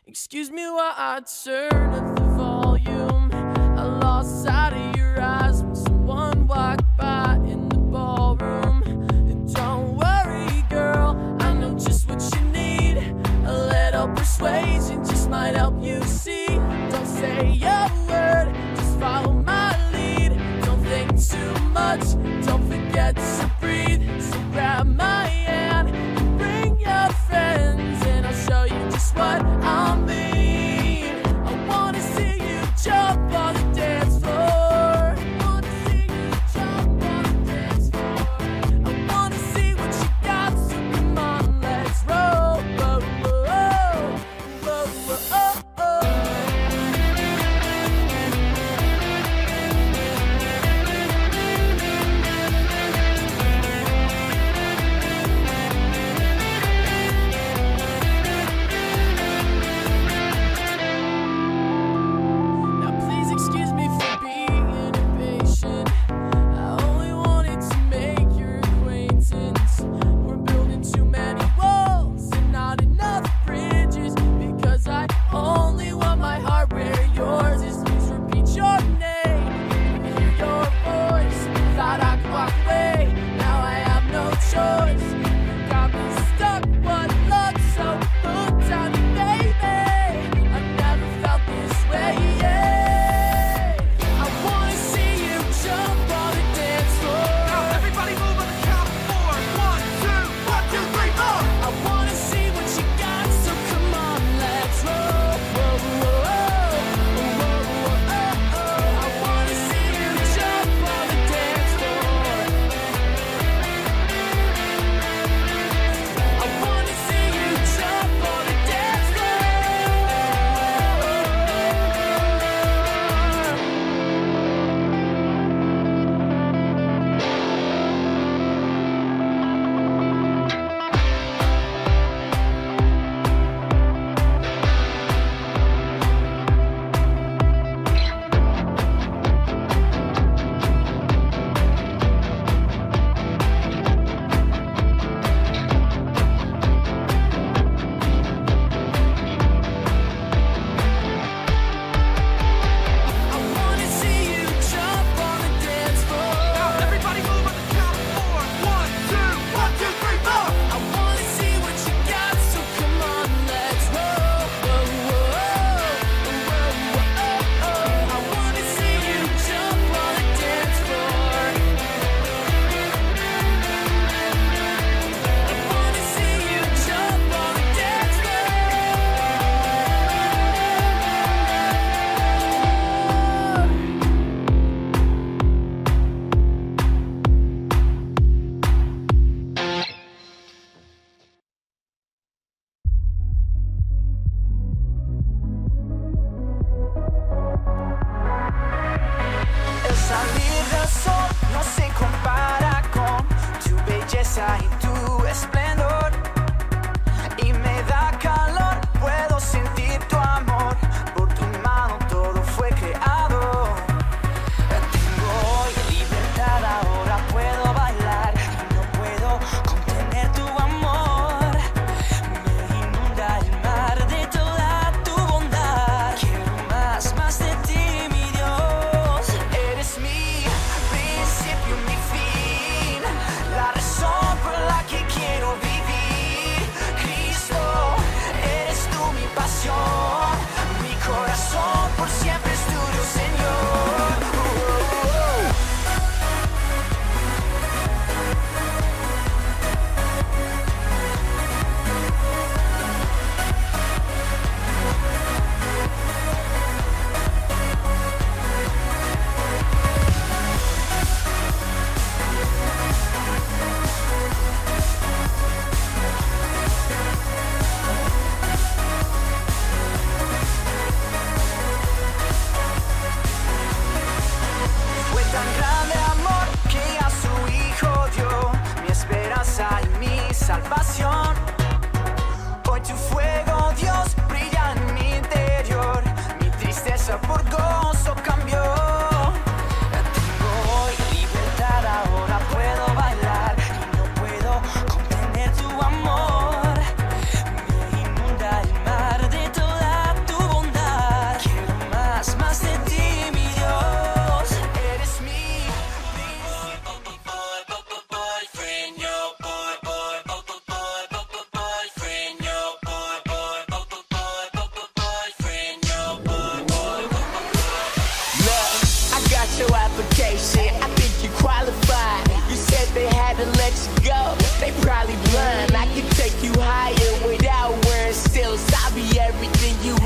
Excuse me while I turn up the volume. I lost sight of your eyes when someone walked by in the ballroom. And don't worry, girl, I know just what you need. A little persuasion just might help you see. Don't say a word, just follow my lead. Don't think too much, don't forget to breathe. So grab my hand and bring your friends, and I'll show you just what I mean. I wanna see you jump on the dance floor. Wanna see you jump on the dance floor. I wanna see what you got, so come on, let's roll. Whoa, whoa, whoa, whoa, oh, oh.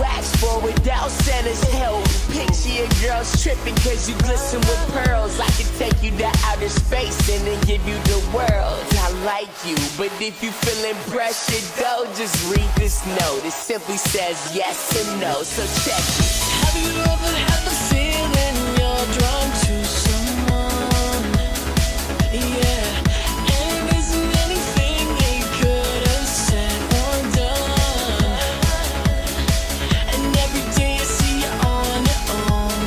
ask for without Santa's help. Picture your girls tripping cause you glisten with pearls. I can take you to outer space and then give you the world. I like you, but if you feeling pressured though, just read this note. It simply says yes or no, so check it. Have you ever had the feeling you're drawn to someone? Yeah, and it isn't anything they could have said or done. And every day I see you on your own,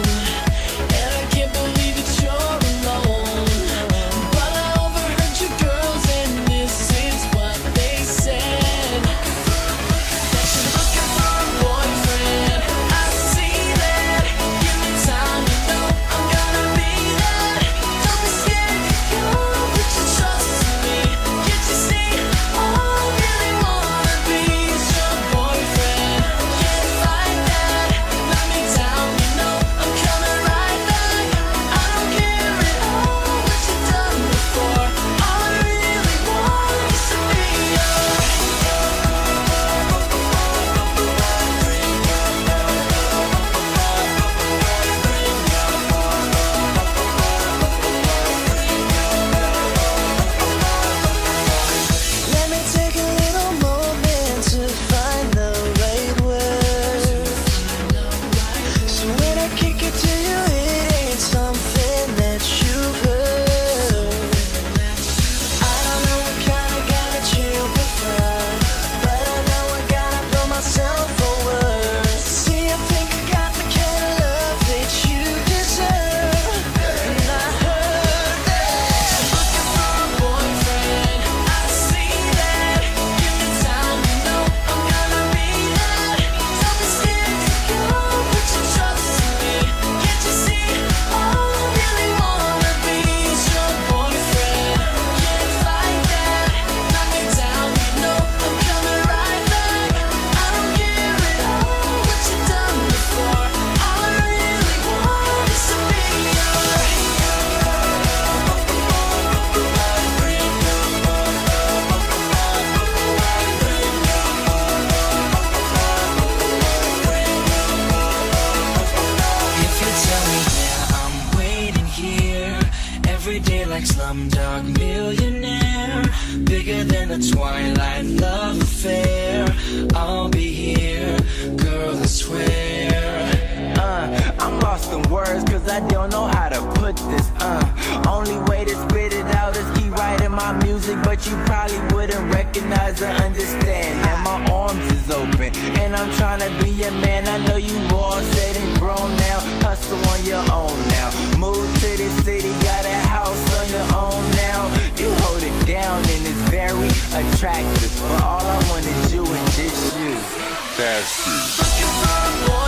and I can't believe that you're alone. But I overheard your girls, and this is what they said. That you're looking for a boyfriend. I see that. Give me time, you know I'm gonna be there. Don't be scared to go, put your trust in me. Can't you see? All I really wanna be is your boyfriend. Yeah, it's like that. Let me down, you know I'm coming right back. I don't care at all what you've done before. All I really want is to be yours. Let me take a little moment to find the right words. So when I kick it to you, it ain't something that you've heard. I don't know what kind of guy that you prefer, but I know I gotta throw myself for words. See, I think I got the kind of love that you deserve. And I heard that you're looking for a boyfriend. I see that. Give me time, you know I'm gonna be there. Don't be scared to go, put your trust in me. Can't you see? All I really wanna be is your boyfriend. Yeah, it's like that. Knock me down, you know I'm coming right back. I don't care at all what you've done before. All I really want is to be yours. If you tell me, yeah, I'm waiting here every day like Slumdog Millionaire, bigger than a Twilight love affair. I'll be here, girl, I swear. I'm lost in words cause I don't know how to put this. Only way to spit it out is keep writing my music, but you probably wouldn't recognize or understand. And my arms is open, and I'm trying to be a man. I know you all said and grown now. Hustle on your own now. Move to the city, got a house on your own now. You hold it down and it's very attractive. But all I want is you and just you. That's it. Looking for a boy.